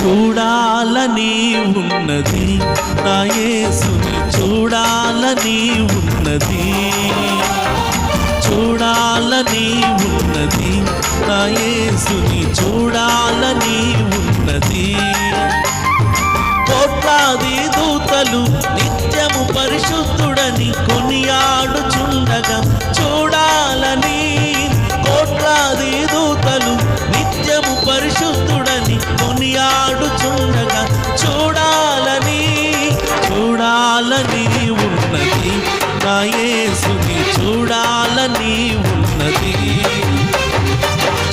చూడాలని ఉన్నది, నా యేసుని చూడాలని ఉన్నది, చూడాలని ఉన్నది, నా యేసుని చూడాలని ఉన్నది. కోట్లాది దూతలు నిత్యము పరిశుద్ధుడని కొనియాడుచుండగా చూడాలని, కోట్లాది దూతలు నిత్యము పరిశుద్ధుడని కొనియాడుచుండగా చూడాలని, చూడాలని ఉన్నది, నా యేసుని చూడాలని ఉన్నది,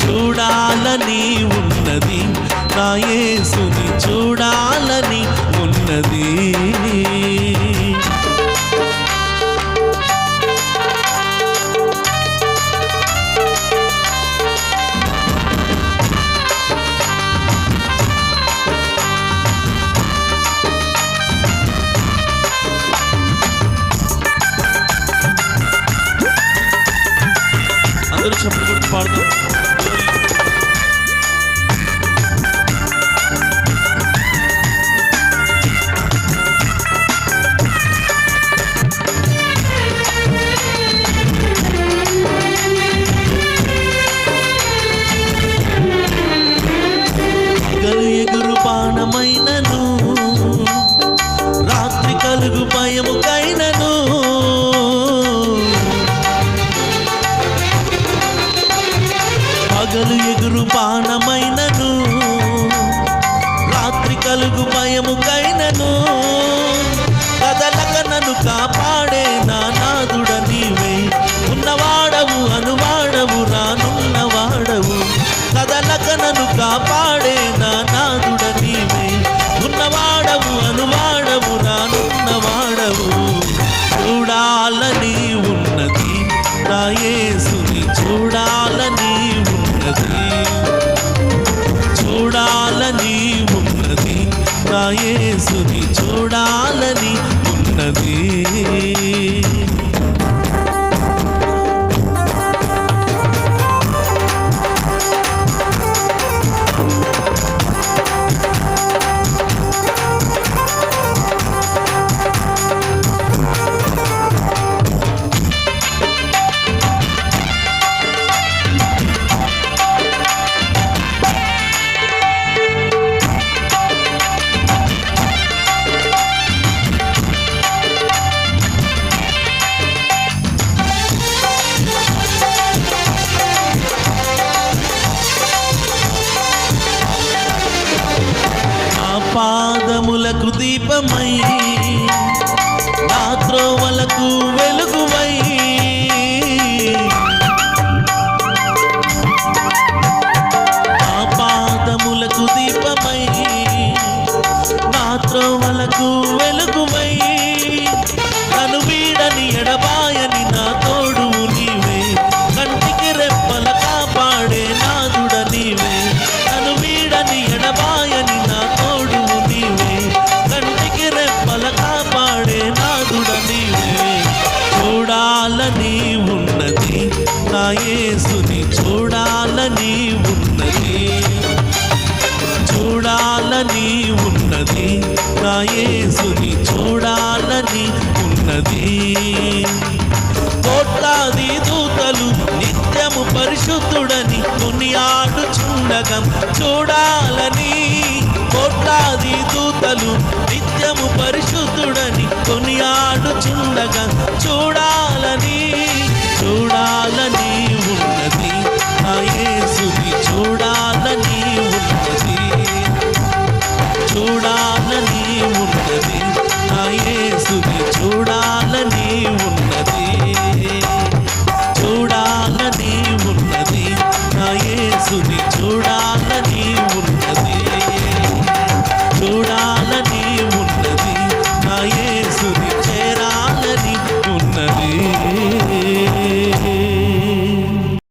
చూడాలని ఉన్నది, నా యేసుని చూడాలని ఉన్నది. అందరూ చప్పట్లు కొట్టి పాడుతాం. ఎగురు బాణమైనను, రాత్రి కలుగు భయముకైనను, పగలు ఎగురు బాణమైనను, రాత్రి కలుగు భయముకైనను, కదలక నన్ను కాపాడే నా నాదుడ నీవే, ఉన్నవాడవు అనువాడవు రానున్నవాడవు, కదలక నన్ను కాపాడే నా నాదుడ నీవే, ఉన్నవాడవు అనువాడవు రానున్నవాడవు. చూడాలని ఉన్నది, నా యేసుని చూడాలని ఉన్నది, చూడాలని ఉన్నది, నా యేసుని చూడాలని ఉన్నది. పాదములకు దీపమై, నా త్రోవలకు వెలుగువై, నా పాదములకు దీపమై, నా త్రోవలకు వెలుగువై, నన్ను వీడని ఎడబాయని నా తోడువు నీవే, కంటికి రెప్పల కాపాడే నాదుడ నీవే, నన్ను వీడని ఎడబాయని నా తోడువు నీవే, కంటికి రెప్పల కాపాడే నాదుడ నీవే. చూడాలని ఉన్నది, నా యేసుని చూడాలని ఉన్నది, చూడాలని ఉన్నది, నా యేసుని చూడాలని ఉన్నది. కోట్లాది దూతలు నిత్యము పరిశుద్ధుడని కొనియాడుచుండగా చూడాలని, కోట్లాది దూతలు నిత్యము పరిశుద్ధుడని కొనియాడుచుండగా చూడాలని,